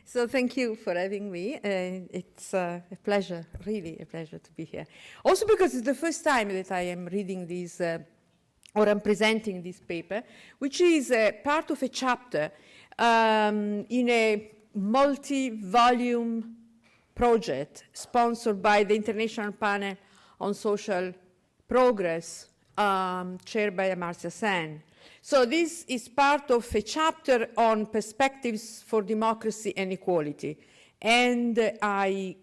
So thank you for having me. It's a pleasure, really a pleasure to be here. Also because it's the first time that I am reading this, or I'm presenting this paper, which is part of a chapter in a multi-volume project sponsored by the International Panel on Social Progress, chaired by Amartya Sen. So this is part of a chapter on perspectives for democracy and equality. And I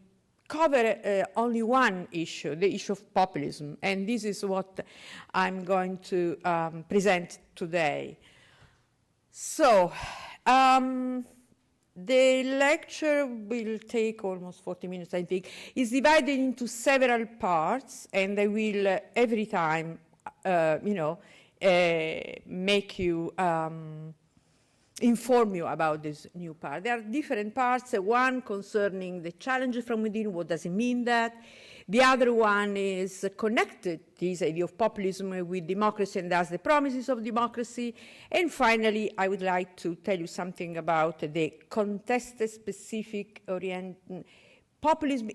cover only one issue, the issue of populism. And this is what I'm going to present today. So the lecture will take almost 40 minutes, I think. It's divided into several parts, and I will every time, make you, inform you about this new part. There are different parts, one concerning the challenges from within, what does it mean that? The other one is connected, this idea of populism with democracy and thus the promises of democracy. And finally, I would like to tell you something about the context-specific orientation. Populism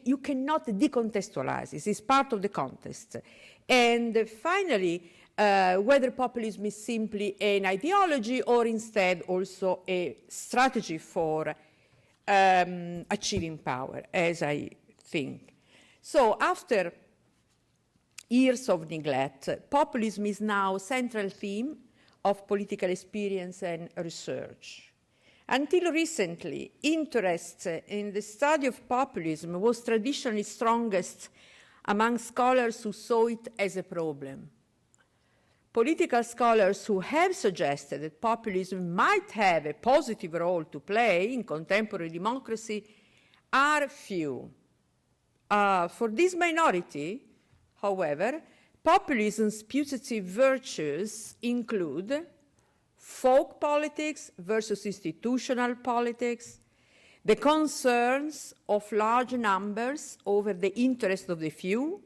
you cannot decontextualize. It is part of the context. And finally, whether populism is simply an ideology or instead also a strategy for achieving power, as I think. So after years of neglect, populism is now a central theme of political experience and research. Until recently, interest in the study of populism was traditionally strongest among scholars who saw it as a problem. Political scholars who have suggested that populism might have a positive role to play in contemporary democracy are few. For this minority, however, populism's putative virtues include folk politics versus institutional politics, the concerns of large numbers over the interest of the few,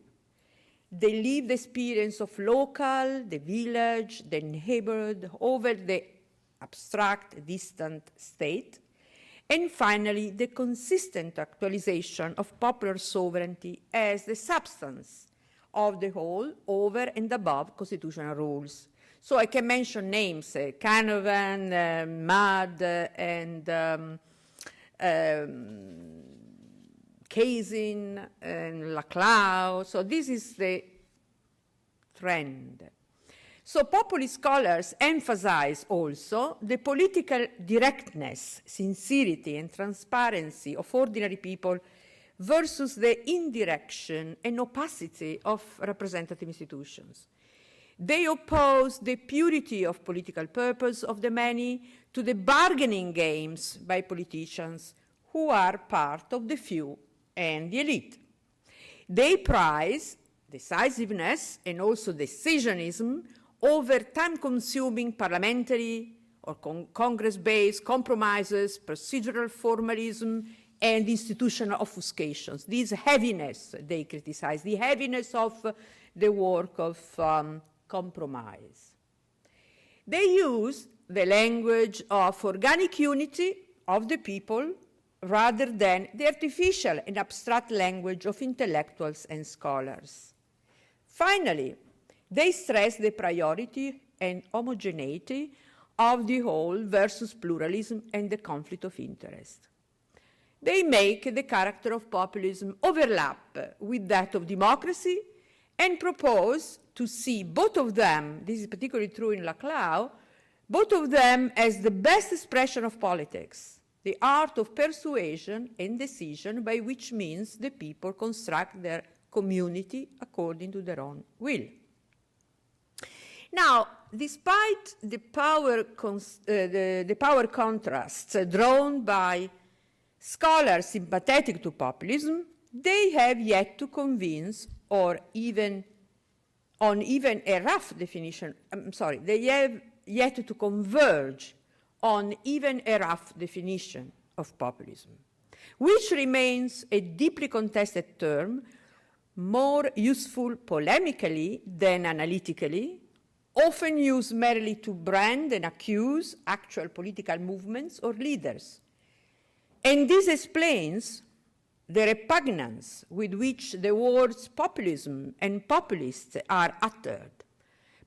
the lived experience of local, the village, the neighborhood over the abstract, distant state, and finally, the consistent actualization of popular sovereignty as the substance of the whole over and above constitutional rules. So I can mention names, Canavan, Mudd, and Kazin and Laclau. So this is the trend. So populist scholars emphasize also the political directness, sincerity, and transparency of ordinary people versus the indirection and opacity of representative institutions. They oppose the purity of political purpose of the many to the bargaining games by politicians who are part of the few and the elite. They prize decisiveness and also decisionism over time-consuming parliamentary or Congress-based compromises, procedural formalism, and institutional obfuscations. This heaviness they criticize, the heaviness of the work of compromise. They use the language of organic unity of the people rather than the artificial and abstract language of intellectuals and scholars. Finally, they stress the priority and homogeneity of the whole versus pluralism and the conflict of interest. They make the character of populism overlap with that of democracy and propose to see both of them, this is particularly true in Laclau, both of them as the best expression of politics, the art of persuasion and decision by which means the people construct their community according to their own will. Now, despite the power contrasts drawn by scholars sympathetic to populism, they have yet to convince or even on even a rough definition, they have yet to converge on even a rough definition of populism, which remains a deeply contested term, more useful polemically than analytically, often used merely to brand and accuse actual political movements or leaders. And this explains the repugnance with which the words populism and populist are uttered,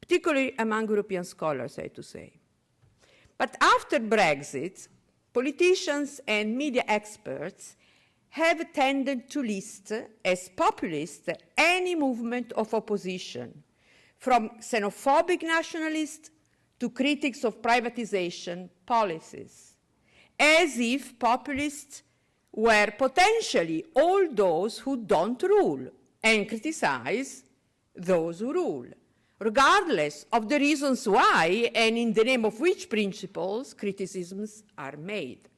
particularly among European scholars, I have to say. But after Brexit, politicians and media experts have tended to list as populist any movement of opposition, from xenophobic nationalists to critics of privatization policies, as if populists were potentially all those who don't rule and criticize those who rule, regardless of the reasons why and in the name of which principles criticisms are made.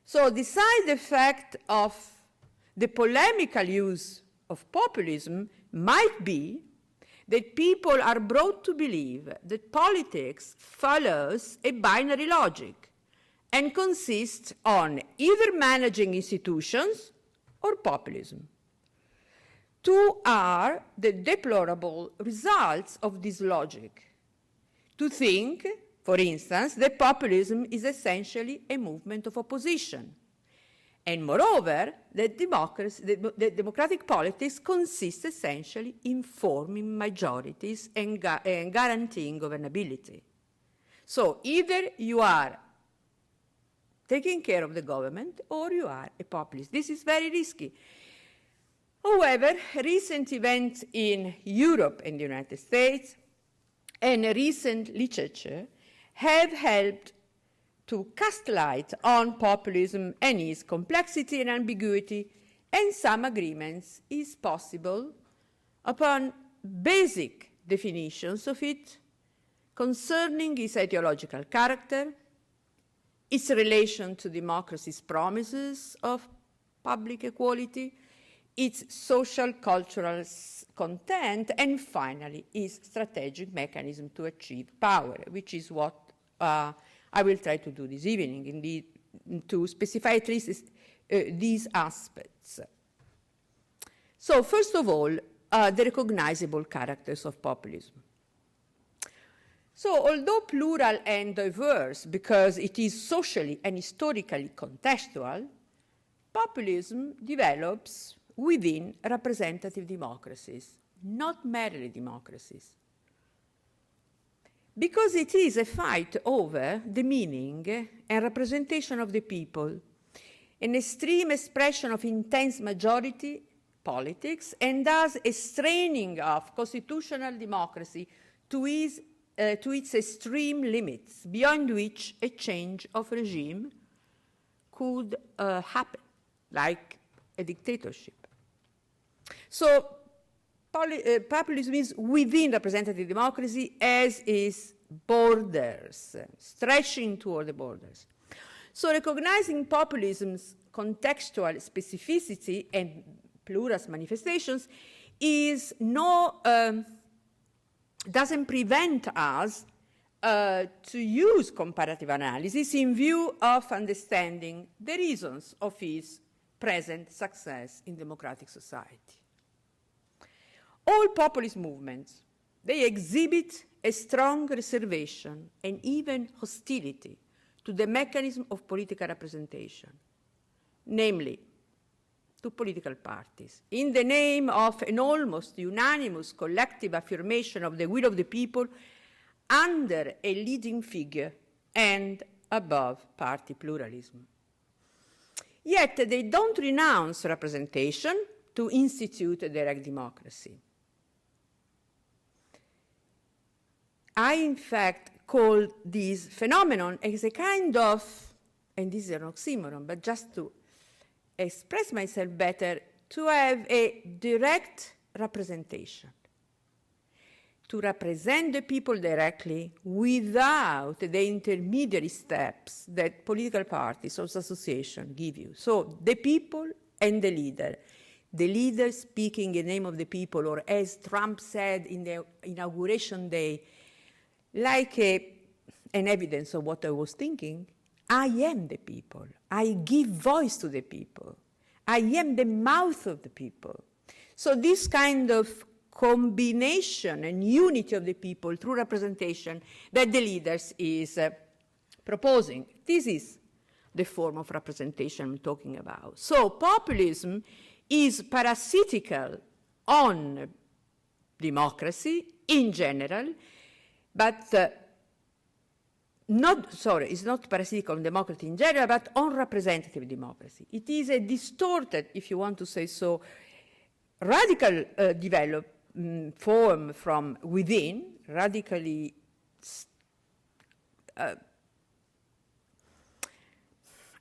So the side effect of the polemical use of populism might be that people are brought to believe that politics follows a binary logic and consists on either managing institutions or populism. Two are the deplorable results of this logic. To think, for instance, that populism is essentially a movement of opposition, and moreover, that democratic politics consists essentially in forming majorities and guaranteeing governability. So either you are taking care of the government or you are a populist. This is very risky. However, recent events in Europe and the United States and recent literature have helped to cast light on populism and its complexity and ambiguity, and some agreements is possible upon basic definitions of it concerning its ideological character, its relation to democracy's promises of public equality, its social cultural content, and finally its strategic mechanism to achieve power, which is what I will try to do this evening, indeed, to specify at least these aspects. So first of all, the recognizable characters of populism. So although plural and diverse because it is socially and historically contextual, populism develops within representative democracies, not merely democracies. Because it is a fight over the meaning and representation of the people, an extreme expression of intense majority politics, and thus a straining of constitutional democracy to its extreme limits, beyond which a change of regime could happen, like a dictatorship. So populism is within representative democracy as is borders, stretching toward the borders. So recognizing populism's contextual specificity and pluralist manifestations is doesn't prevent us to use comparative analysis in view of understanding the reasons of its present success in democratic society. All populist movements, they exhibit a strong reservation and even hostility to the mechanism of political representation, namely to political parties, in the name of an almost unanimous collective affirmation of the will of the people under a leading figure and above party pluralism. Yet they don't renounce representation to institute a direct democracy. I, in fact, call this phenomenon as a kind of, and this is an oxymoron, but just to express myself better, to have a direct representation, to represent the people directly without the intermediary steps that political parties or associations give you. So the people and the leader speaking in the name of the people, or as Trump said in the inauguration day, like an evidence of what I was thinking, I am the people. I give voice to the people. I am the mouth of the people. So this kind of combination and unity of the people through representation that the leaders is proposing. This is the form of representation I'm talking about. So populism is parasitical on democracy in general, but it's not parasitical on democracy in general, but on representative democracy. It is a distorted, if you want to say so, radical form from within, radically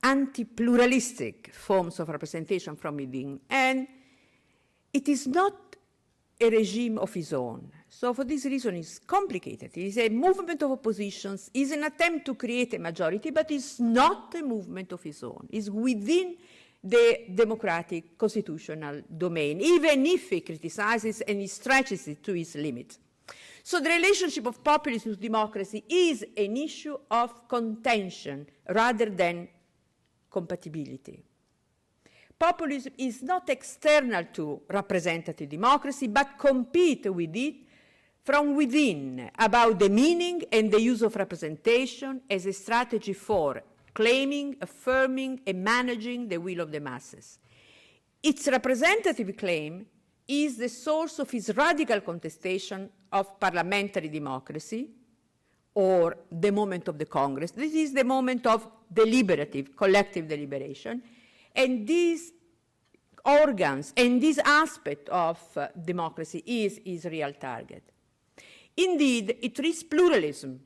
anti-pluralistic forms of representation from within, and it is not a regime of its own. So for this reason, it's complicated. It is a movement of oppositions, is an attempt to create a majority, but it's not a movement of its own. It's within the democratic constitutional domain, even if it criticizes and it stretches it to its limit. So the relationship of populism to democracy is an issue of contention rather than compatibility. Populism is not external to representative democracy, but compete with it from within about the meaning and the use of representation as a strategy for claiming, affirming, and managing the will of the masses. Its representative claim is the source of its radical contestation of parliamentary democracy, or the moment of the Congress. This is the moment of deliberative, collective deliberation, and these organs and this aspect of democracy is its real target. Indeed, it treats pluralism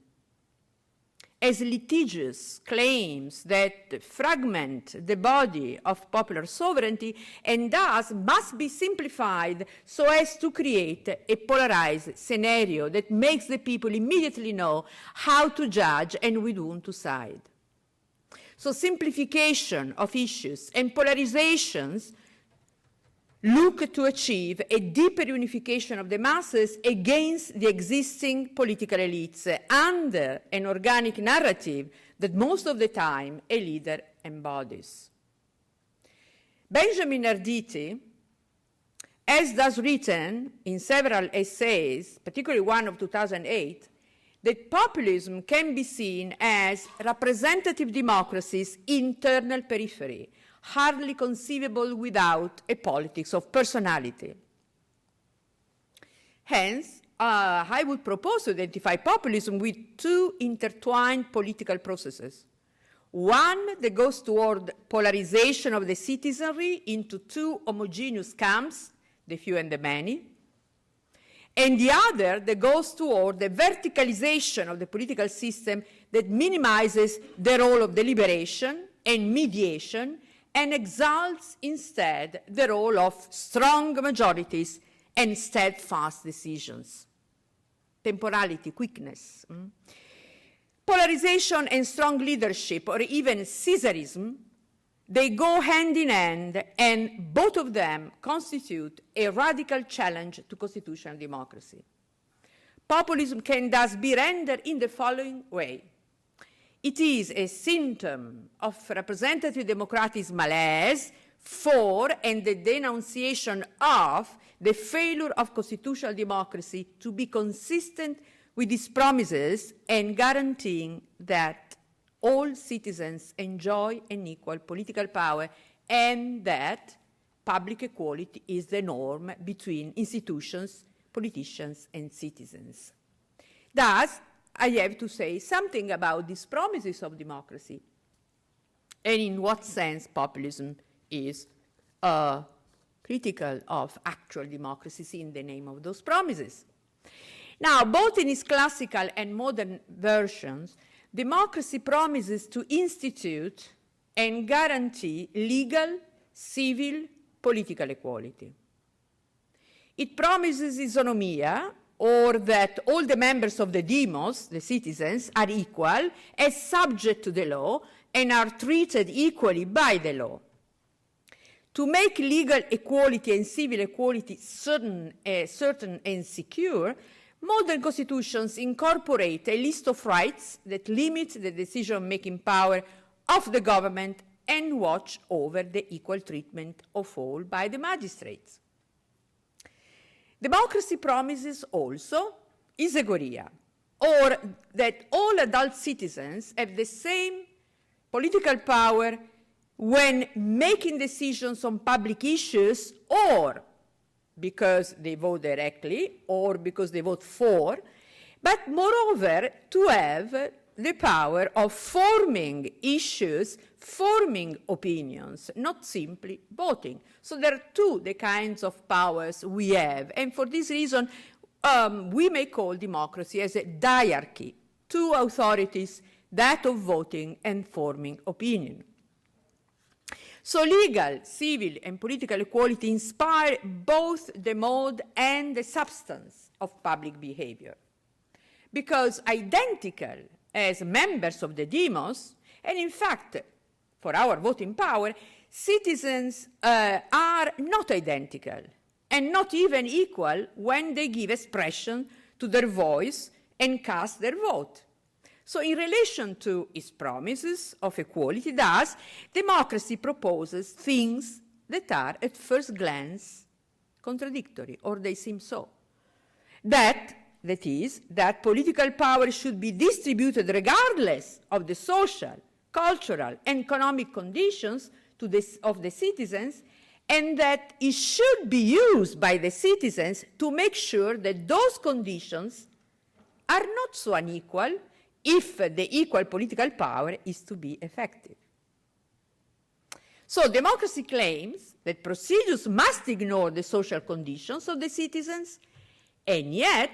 as litigious claims that fragment the body of popular sovereignty and thus must be simplified so as to create a polarized scenario that makes the people immediately know how to judge and with whom to side. So simplification of issues and polarizations look to achieve a deeper unification of the masses against the existing political elites under an organic narrative that most of the time a leader embodies. Benjamin Arditi has thus written in several essays, particularly one of 2008, that populism can be seen as representative democracy's internal periphery, hardly conceivable without a politics of personality. Hence, I would propose to identify populism with two intertwined political processes. One that goes toward polarization of the citizenry into two homogeneous camps, the few and the many, and the other that goes toward the verticalization of the political system that minimizes the role of deliberation and mediation and exalts instead the role of strong majorities and steadfast decisions. Temporality, quickness. Polarization and strong leadership, or even Caesarism, they go hand in hand, and both of them constitute a radical challenge to constitutional democracy. Populism can thus be rendered in the following way. It is a symptom of representative democratic malaise for and the denunciation of the failure of constitutional democracy to be consistent with its promises and guaranteeing that all citizens enjoy an equal political power and that public equality is the norm between institutions, politicians, and citizens. Thus, I have to say something about these promises of democracy and in what sense populism is critical of actual democracies in the name of those promises. Now, both in its classical and modern versions, democracy promises to institute and guarantee legal, civil, political equality. It promises isonomia, or that all the members of the demos, the citizens, are equal as subject to the law and are treated equally by the law. To make legal equality and civil equality certain and secure, modern constitutions incorporate a list of rights that limit the decision-making power of the government and watch over the equal treatment of all by the magistrates. Democracy promises also isegoria, or that all adult citizens have the same political power when making decisions on public issues, or because they vote directly, or because they vote for, but moreover to have the power of forming issues, forming opinions, not simply voting. So there are the kinds of powers we have, and for this reason we may call democracy as a diarchy, two authorities, that of voting and forming opinion. So legal, civil, and political equality inspire both the mode and the substance of public behavior, because identical as members of the demos, and in fact, for our voting power, citizens are not identical and not even equal when they give expression to their voice and cast their vote. So in relation to its promises of equality, thus, democracy proposes things that are at first glance contradictory, or they seem so. That is, that political power should be distributed regardless of the social, cultural, and economic conditions of the citizens, and that it should be used by the citizens to make sure that those conditions are not so unequal if the equal political power is to be effective. So democracy claims that procedures must ignore the social conditions of the citizens, and yet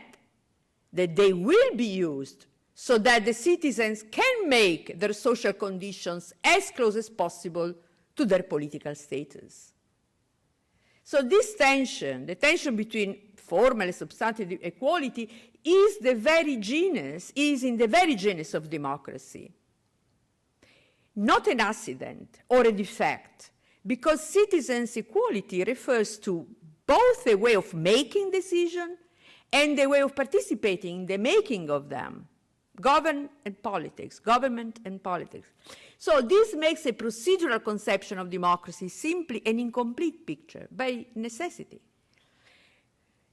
that they will be used so that the citizens can make their social conditions as close as possible to their political status. So this tension, the tension between formal and substantive equality, is in the very genus of democracy. Not an accident or a defect, because citizens' equality refers to both a way of making decisions and a way of participating in the making of them, government and politics. So this makes a procedural conception of democracy simply an incomplete picture by necessity.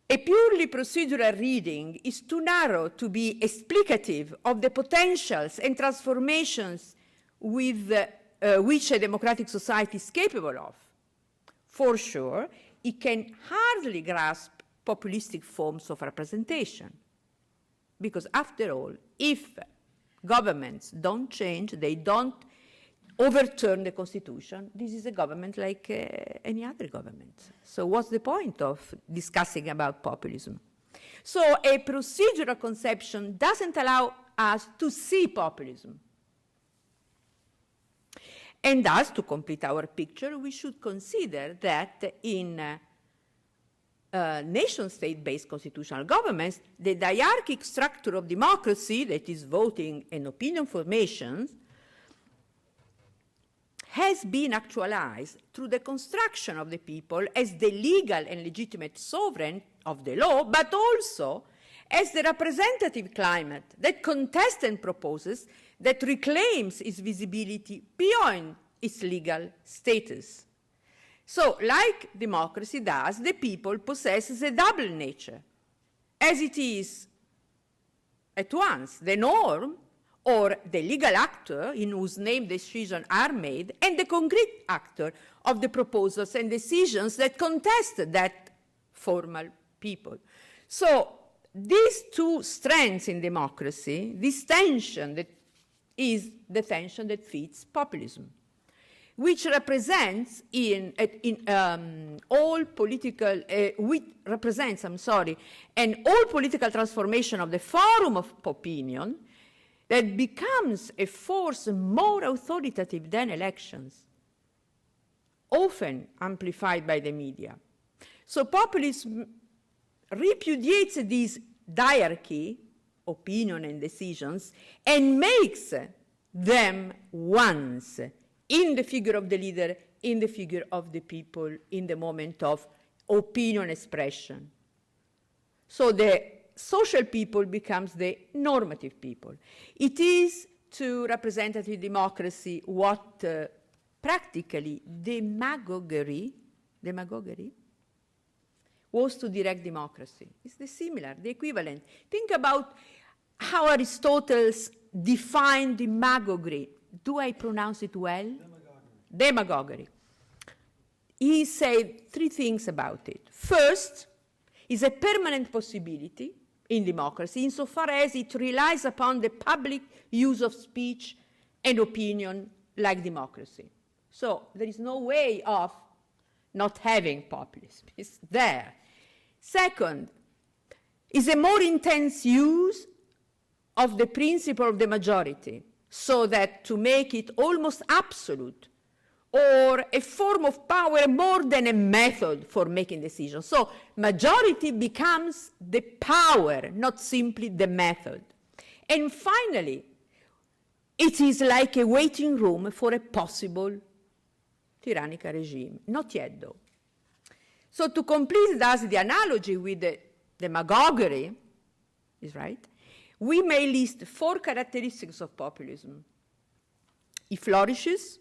A purely procedural reading is too narrow to be explicative of the potentials and transformations with which a democratic society is capable of. For sure, it can hardly grasp populistic forms of representation, because after all, if governments don't change, they don't overturn the constitution, this is a government like any other government. So what's the point of discussing about populism? So a procedural conception doesn't allow us to see populism. And thus, to complete our picture, we should consider that in nation-state-based constitutional governments, the diarchic structure of democracy, that is voting and opinion formation, has been actualized through the construction of the people as the legal and legitimate sovereign of the law, but also as the representative climate that contests and proposes, that reclaims its visibility beyond its legal status. So, like democracy does, the people possesses a double nature, as it is at once the norm, or the legal actor in whose name decisions are made, and the concrete actor of the proposals and decisions that contest that formal people. So these two strengths in democracy, this tension that is the tension that feeds populism, which represents all political transformation of the forum of opinion that becomes a force more authoritative than elections, often amplified by the media. So populism repudiates this diarchy, opinion and decisions, and makes them once in the figure of the leader, in the figure of the people, in the moment of opinion expression. So the social people becomes the normative people. It is to representative democracy what was to direct democracy. It's the similar, the equivalent. Think about how Aristotle defined demagoguery. Do I pronounce it well? Demagoguery. He said three things about it. First, it's a permanent possibility in democracy insofar as it relies upon the public use of speech and opinion like democracy. So there is no way of not having populism. It's there. Second, is a more intense use of the principle of the majority, so that to make it almost absolute, or a form of power more than a method for making decisions. So majority becomes the power, not simply the method. And finally, it is like a waiting room for a possible tyrannical regime. Not yet, though. So to complete thus the analogy with the demagoguery, is right, we may list four characteristics of populism. It flourishes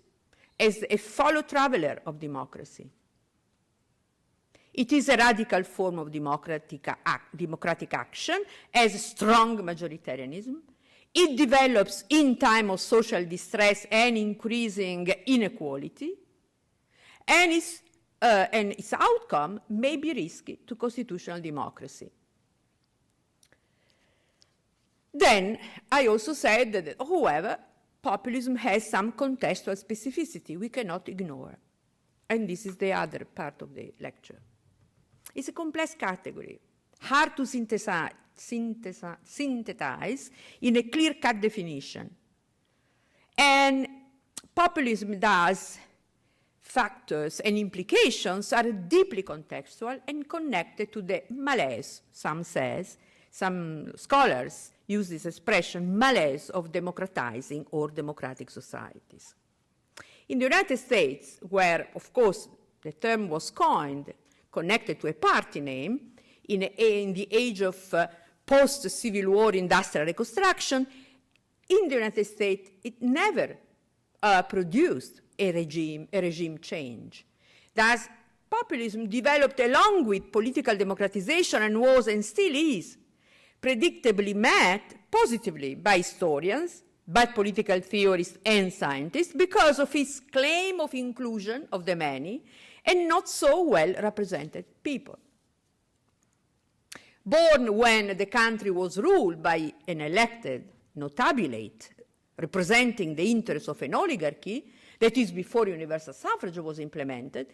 as a fellow traveler of democracy. It is a radical form of democratic action as strong majoritarianism. It develops in time of social distress and increasing inequality. And its outcome may be risky to constitutional democracy. Then I also said that, however, populism has some contextual specificity we cannot ignore. And this is the other part of the lecture. It's a complex category, hard to synthesize in a clear-cut definition. And populism thus factors and implications are deeply contextual and connected to the malaise, some scholars use this expression, malaise of democratizing or democratic societies. In the United States, where, of course, the term was coined, connected to a party name, in the age of post-Civil War industrial reconstruction, in the United States, it never produced a regime change. Thus, populism developed along with political democratization and was and still is predictably met positively by historians, by political theorists and scientists because of its claim of inclusion of the many and not so well represented people. Born when the country was ruled by an elected notabilate representing the interests of an oligarchy, that is before universal suffrage was implemented,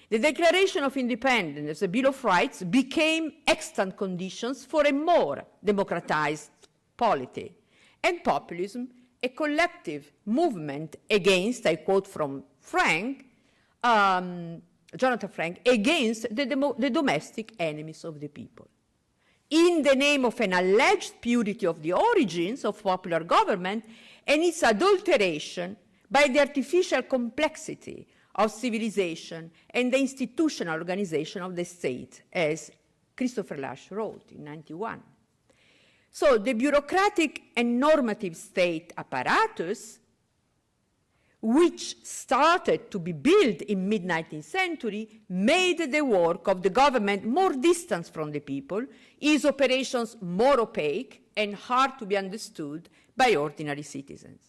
the Declaration of Independence, the Bill of Rights, became extant conditions for a more democratized polity, and populism, a collective movement against, I quote from Frank, Jonathan Frank, against the domestic enemies of the people. In the name of an alleged purity of the origins of popular government and its adulteration by the artificial complexity of civilization and the institutional organization of the state, as Christopher Lasch wrote in 1991. So the bureaucratic and normative state apparatus, which started to be built in mid-19th century, made the work of the government more distant from the people, its operations more opaque and hard to be understood by ordinary citizens.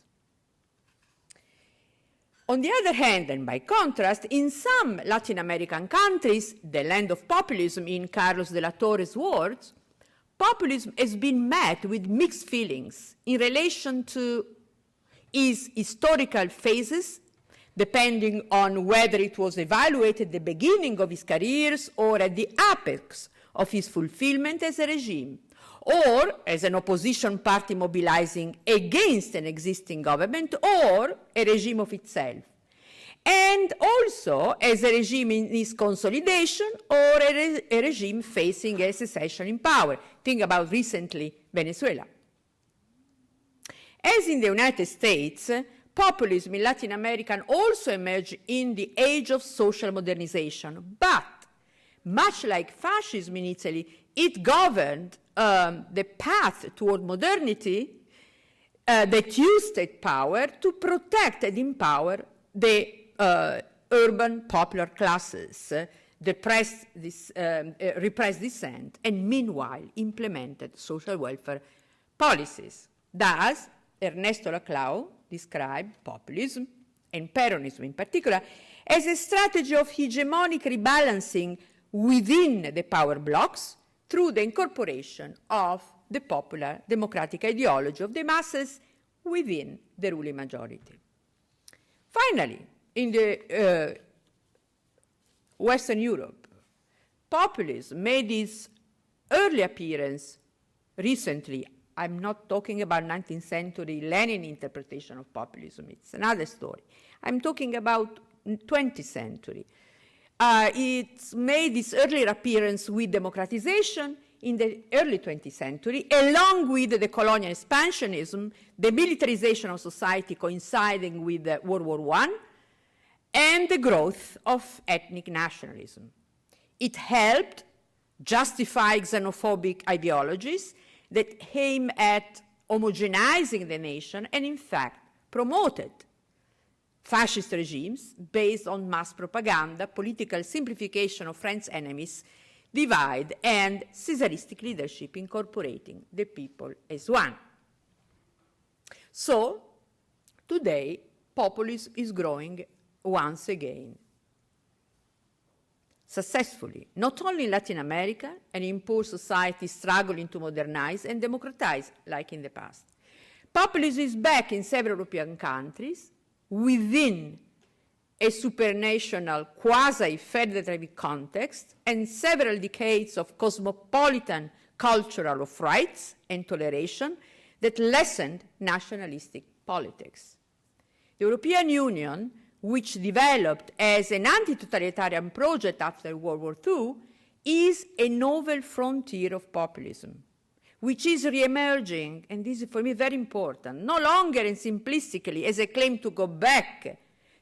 On the other hand, and by contrast, in some Latin American countries, the land of populism in Carlos de la Torre's words, populism has been met with mixed feelings in relation to its historical phases, depending on whether it was evaluated at the beginning of his careers or at the apex of his fulfillment as a regime, or as an opposition party mobilizing against an existing government or a regime of itself, and also as a regime in its consolidation or a regime facing a secession in power. Think about recently Venezuela. As in the United States, populism in Latin America also emerged in the age of social modernization, but much like fascism in Italy, it governed the path toward modernity that used state power to protect and empower the urban popular classes repressed dissent, and meanwhile implemented social welfare policies. Thus, Ernesto Laclau described populism, and Peronism in particular, as a strategy of hegemonic rebalancing within the power blocks through the incorporation of the popular democratic ideology of the masses within the ruling majority. Finally, in the Western Europe, populism made its early appearance recently. I'm not talking about 19th century Lenin interpretation of populism, it's another story. I'm talking about 20th century. It's made its earlier appearance with democratization in the early 20th century, along with the colonial expansionism, the militarization of society coinciding with World War I, and the growth of ethnic nationalism. It helped justify xenophobic ideologies that aim at homogenizing the nation and, in fact, promoted fascist regimes based on mass propaganda, political simplification of friends' enemies, divide, and Caesaristic leadership incorporating the people as one. So, today, populism is growing once again, successfully, not only in Latin America and in poor societies struggling to modernize and democratize like in the past. Populism is back in several European countries within a supranational quasi-federative context and several decades of cosmopolitan cultural of rights and toleration that lessened nationalistic politics. The European Union, which developed as an anti-totalitarian project after World War II, is a novel frontier of populism, which is re-emerging, and this is for me very important, no longer and simplistically as a claim to go back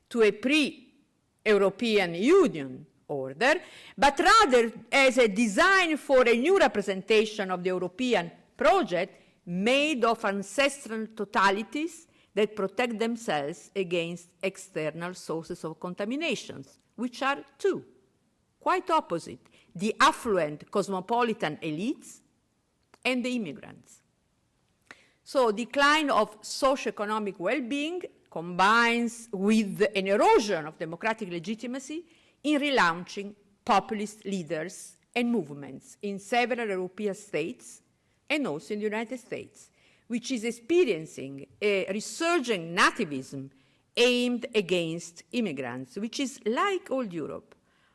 to a pre-European Union order, but rather as a design for a new representation of the European project made of ancestral totalities that protect themselves against external sources of contaminations, which are two, quite opposite, the affluent cosmopolitan elites and the immigrants. So decline of socio-economic well-being combines with an erosion of democratic legitimacy in relaunching populist leaders and movements in several European states and also in the United States, which is experiencing a resurgent nativism aimed against immigrants, which is like old Europe,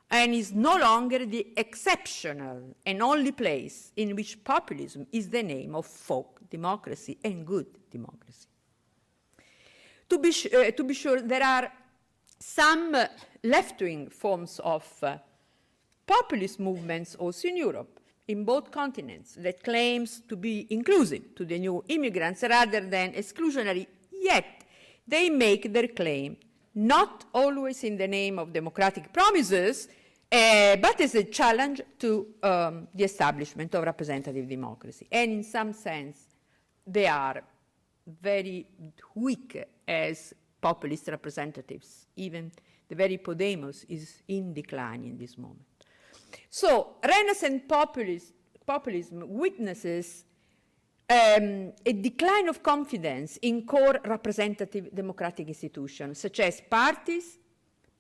and is no longer the exceptional and only place in which populism is the name of folk democracy and good democracy. To be sure, there are some left-wing forms of populist movements also in Europe, in both continents, that claims to be inclusive to the new immigrants rather than exclusionary, yet they make their claim not always in the name of democratic promises, but as a challenge to the establishment of representative democracy. And in some sense, they are very weak as populist representatives. Even the very Podemos is in decline in this moment. So, Renaissance populism witnesses a decline of confidence in core representative democratic institutions, such as parties,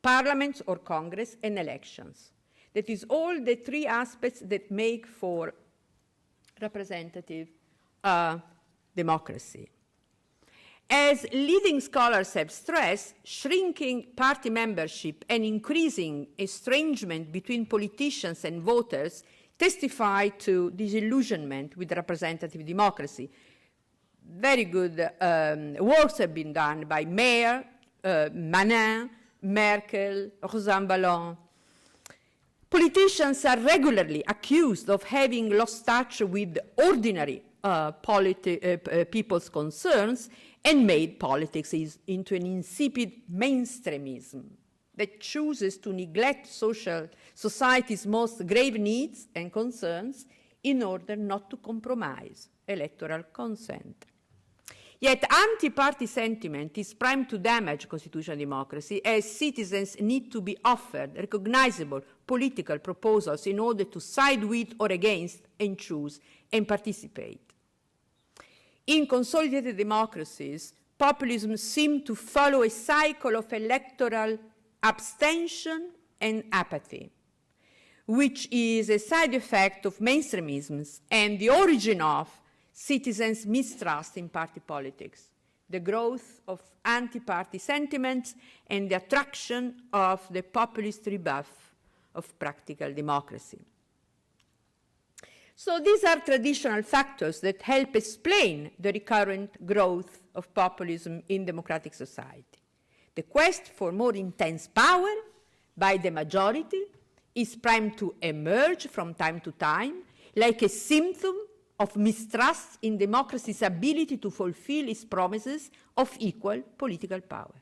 parliaments or Congress, and elections. That is all the three aspects that make for representative democracy. As leading scholars have stressed, shrinking party membership and increasing estrangement between politicians and voters testify to disillusionment with representative democracy. Very good works have been done by Mayer, Manin, Merkel, Rosanne Ballon. Politicians are regularly accused of having lost touch with ordinary people's concerns and made politics into an insipid mainstreamism that chooses to neglect society's most grave needs and concerns in order not to compromise electoral consent. Yet anti-party sentiment is primed to damage constitutional democracy, as citizens need to be offered recognizable political proposals in order to side with or against and choose and participate. In consolidated democracies, populism seems to follow a cycle of electoral abstention and apathy, which is a side effect of mainstreamisms and the origin of citizens' mistrust in party politics, the growth of anti-party sentiments, and the attraction of the populist rebuff of practical democracy. So these are traditional factors that help explain the recurrent growth of populism in democratic society. The quest for more intense power by the majority is primed to emerge from time to time like a symptom of mistrust in democracy's ability to fulfill its promises of equal political power.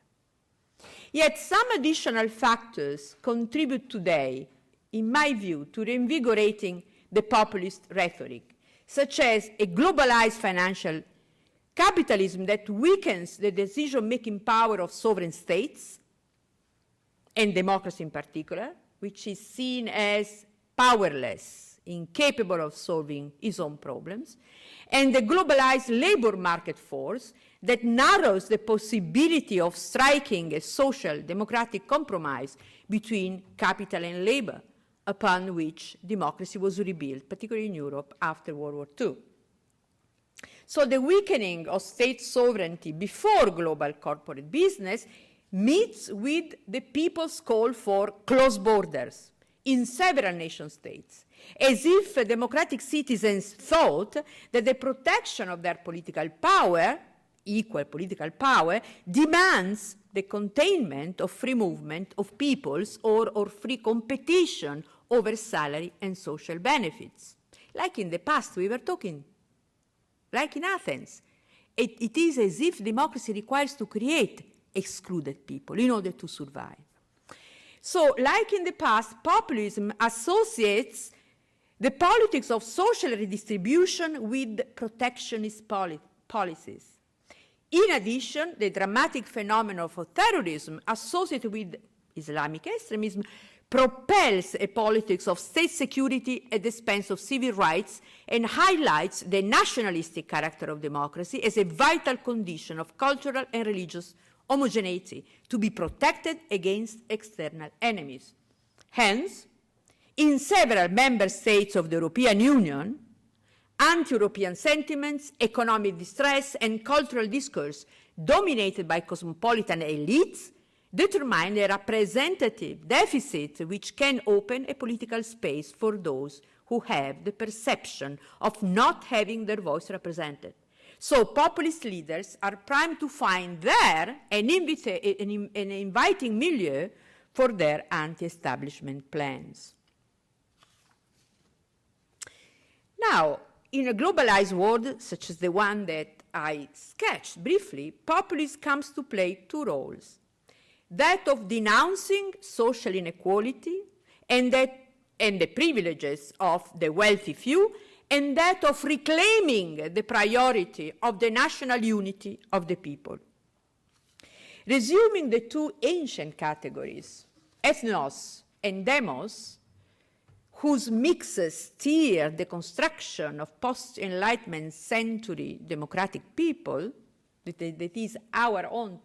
Yet some additional factors contribute today, in my view, to reinvigorating the populist rhetoric, such as a globalized financial capitalism that weakens the decision-making power of sovereign states, and democracy in particular, which is seen as powerless, incapable of solving its own problems, and the globalized labor market force that narrows the possibility of striking a social democratic compromise between capital and labor, upon which democracy was rebuilt, particularly in Europe after World War II. So the weakening of state sovereignty before global corporate business meets with the people's call for closed borders in several nation states, as if democratic citizens thought that the protection of their political power, equal political power, demands the containment of free movement of peoples or free competition over salary and social benefits. Like in the past we were talking, like in Athens. It is as if democracy requires to create excluded people in order to survive. So, like in the past, populism associates the politics of social redistribution with protectionist policies. In addition, the dramatic phenomenon of terrorism associated with Islamic extremism propels a politics of state security at the expense of civil rights and highlights the nationalistic character of democracy as a vital condition of cultural and religious homogeneity to be protected against external enemies. Hence, in several member states of the European Union, anti-European sentiments, economic distress, and cultural discourse dominated by cosmopolitan elites determine a representative deficit which can open a political space for those who have the perception of not having their voice represented. So populist leaders are primed to find there an inviting milieu for their anti-establishment plans. Now, in a globalized world such as the one that I sketched briefly, populism comes to play two roles: that of denouncing social inequality and the privileges of the wealthy few, and that of reclaiming the priority of the national unity of the people. Resuming the two ancient categories, ethnos and demos, whose mixes steer the construction of post-Enlightenment century democratic people, that is our own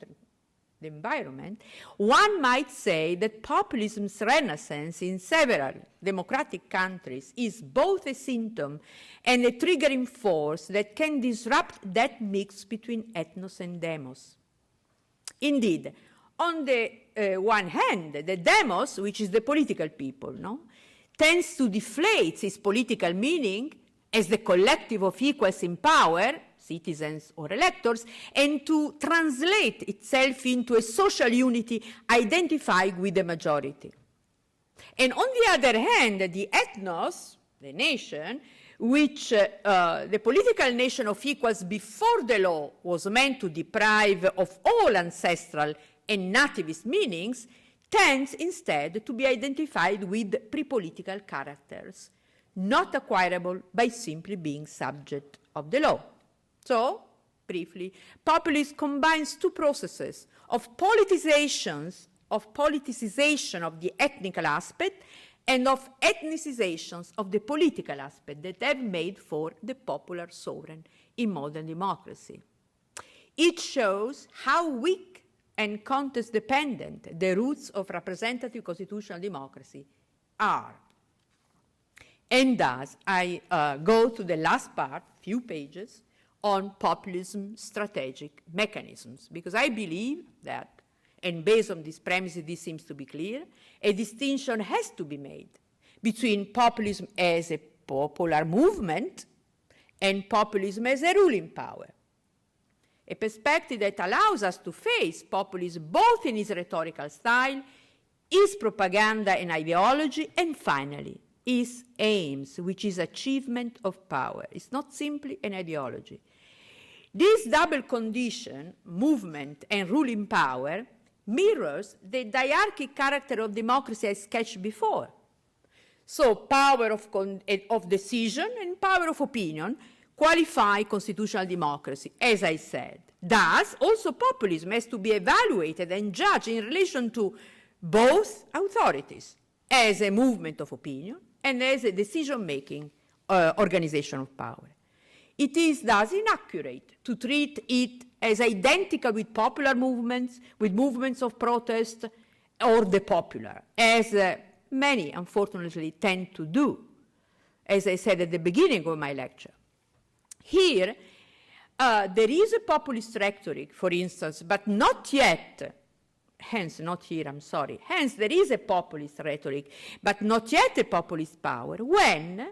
environment, one might say that populism's renaissance in several democratic countries is both a symptom and a triggering force that can disrupt that mix between ethnos and demos. Indeed, on the one hand, the demos, which is the political people, tends to deflate its political meaning as the collective of equals in power, citizens or electors, and to translate itself into a social unity identified with the majority. And on the other hand, the ethnos, the nation, which the political nation of equals before the law was meant to deprive of all ancestral and nativist meanings, tends instead to be identified with pre-political characters, not acquirable by simply being subject of the law. So, briefly, populism combines two processes of politicization of the ethnical aspect and of ethnicizations of the political aspect that have made for the popular sovereign in modern democracy. It shows how weak and context-dependent the roots of representative constitutional democracy are. And thus, I go to the last part, few pages, on populism strategic mechanisms, because I believe that, and based on this premise, this seems to be clear, a distinction has to be made between populism as a popular movement and populism as a ruling power. A perspective that allows us to face populism both in its rhetorical style, its propaganda and ideology, and finally, its aims, which is achievement of power. It's not simply an ideology. This double condition, movement and ruling power, mirrors the diarchic character of democracy I sketched before. So power of decision and power of opinion qualify constitutional democracy, as I said. Thus, also populism has to be evaluated and judged in relation to both authorities, as a movement of opinion and as a decision-making organization of power. It is thus inaccurate to treat it as identical with popular movements, with movements of protest, or the popular, as many, unfortunately, tend to do, as I said at the beginning of my lecture. Here, there is a populist rhetoric, for instance, but not yet, hence, not here, I'm sorry, hence there is a populist rhetoric, but not yet a populist power, when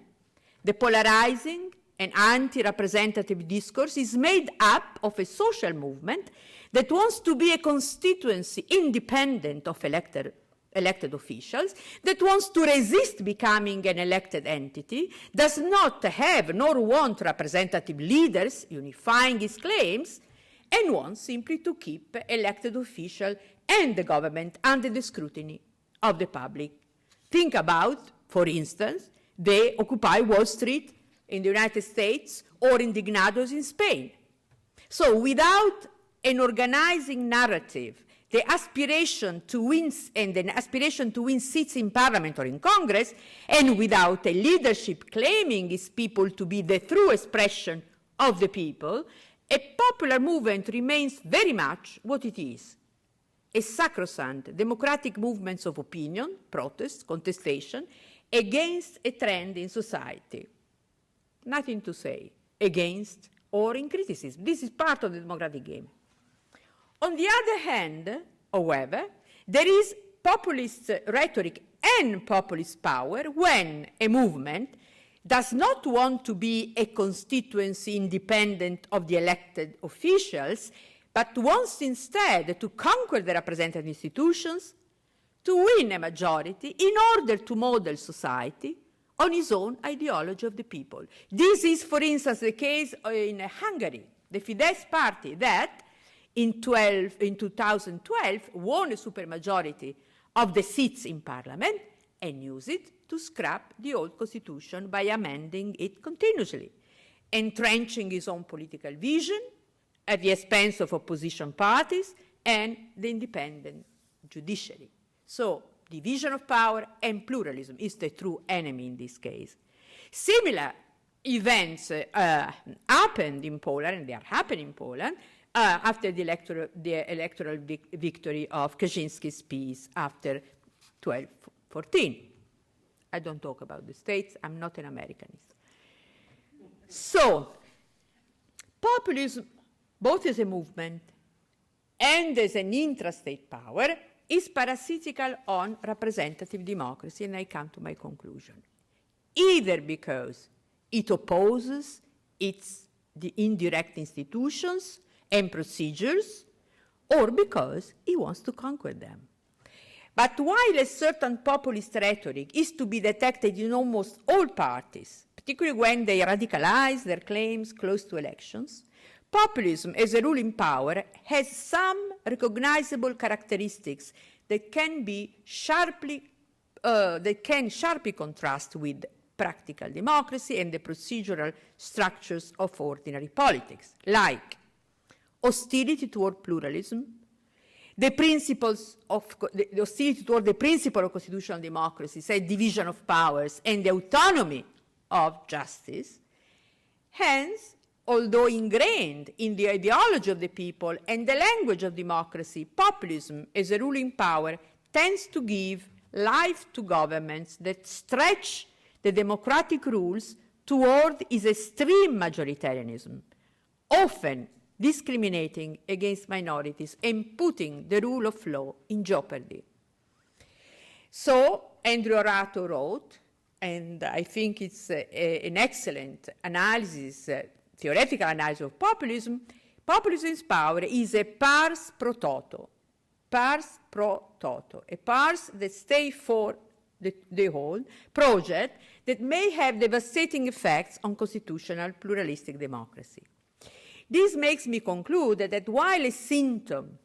the polarizing and anti-representative discourse is made up of a social movement that wants to be a constituency independent of elected officials, that wants to resist becoming an elected entity, does not have nor want representative leaders unifying its claims, and wants simply to keep elected officials and the government under the scrutiny of the public. Think about, for instance, the Occupy Wall Street in the United States or Indignados in Spain. So without an organizing narrative, the aspiration to win seats in Parliament or in Congress, and without a leadership claiming its people to be the true expression of the people, a popular movement remains very much what it is: a sacrosanct democratic movement of opinion, protest, contestation, against a trend in society. Nothing to say against or in criticism. This is part of the democratic game. On the other hand, however, there is populist rhetoric and populist power when a movement does not want to be a constituency independent of the elected officials, but wants instead to conquer the representative institutions, to win a majority in order to model society on his own ideology of the people. This is, for instance, the case in Hungary, the Fidesz party that in 2012 won a supermajority of the seats in parliament and used it to scrap the old constitution by amending it continuously, entrenching his own political vision at the expense of opposition parties and the independent judiciary. So division of power and pluralism is the true enemy in this case. Similar events happened in Poland, and they are happening in Poland, after the electoral victory of Kaczynski's peace after 1214. I don't talk about the states, I'm not an Americanist. So, populism, both as a movement and as an intrastate power, is parasitical on representative democracy, and I come to my conclusion. Either because it opposes the indirect institutions and procedures, or because it wants to conquer them. But while a certain populist rhetoric is to be detected in almost all parties, particularly when they radicalize their claims close to elections, populism as a ruling power has some recognizable characteristics that can sharply contrast with practical democracy and the procedural structures of ordinary politics, like hostility toward pluralism, the principles of the hostility toward the principle of constitutional democracy, say division of powers and the autonomy of justice. Hence, although ingrained in the ideology of the people and the language of democracy, populism as a ruling power tends to give life to governments that stretch the democratic rules toward its extreme majoritarianism, often discriminating against minorities and putting the rule of law in jeopardy. So Andrew Orato wrote, and I think it's an excellent analysis, theoretical analysis of populism. Populism's power is a pars pro toto, a pars that stays for the whole project that may have devastating effects on constitutional pluralistic democracy. This makes me conclude that while a symptom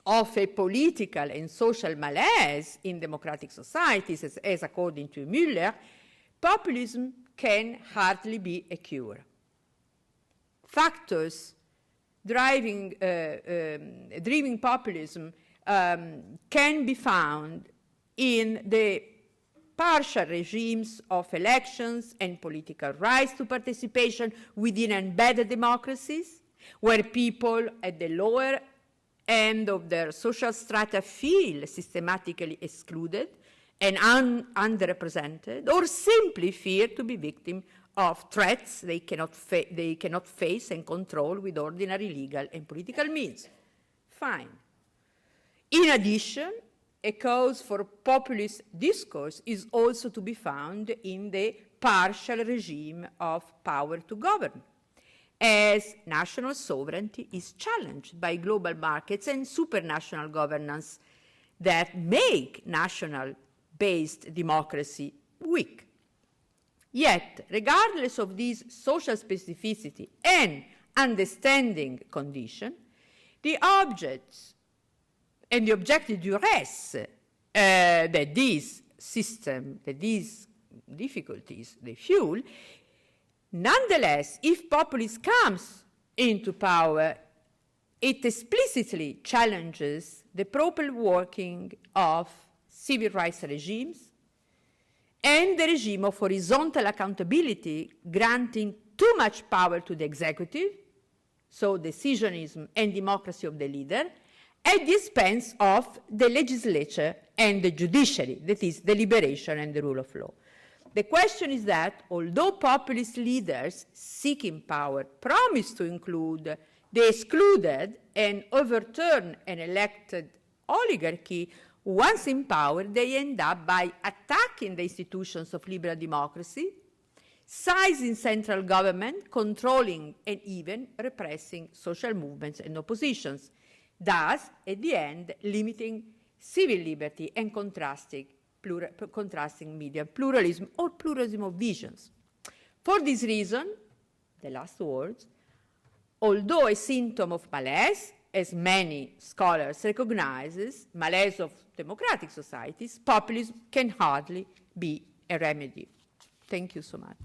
of a political and social malaise in democratic societies, as according to Müller, populism can hardly be a cure. Factors driving populism can be found in the partial regimes of elections and political rights to participation within embedded democracies, where people at the lower end of their social strata feel systematically excluded and underrepresented, or simply fear to be victim of threats they cannot face and control with ordinary legal and political means. Fine. In addition, a cause for populist discourse is also to be found in the partial regime of power to govern, as national sovereignty is challenged by global markets and supranational governance that make national-based democracy weak. Yet, regardless of these social specificity and understanding condition, the objects and the objective duress that this system, that these difficulties, they fuel, nonetheless, if populism comes into power, it explicitly challenges the proper working of civil rights regimes and the regime of horizontal accountability, granting too much power to the executive, so decisionism and democracy of the leader, at the expense of the legislature and the judiciary, that is, deliberation and the rule of law. The question is that, although populist leaders seeking power promise to include the excluded and overturn an elected oligarchy, once in power, they end up by attacking the institutions of liberal democracy, seizing central government, controlling and even repressing social movements and oppositions, thus, at the end, limiting civil liberty and contrasting media pluralism or pluralism of visions. For this reason, the last words, although a symptom of malaise, as many scholars recognize, malaise of democratic societies, populism can hardly be a remedy. Thank you so much.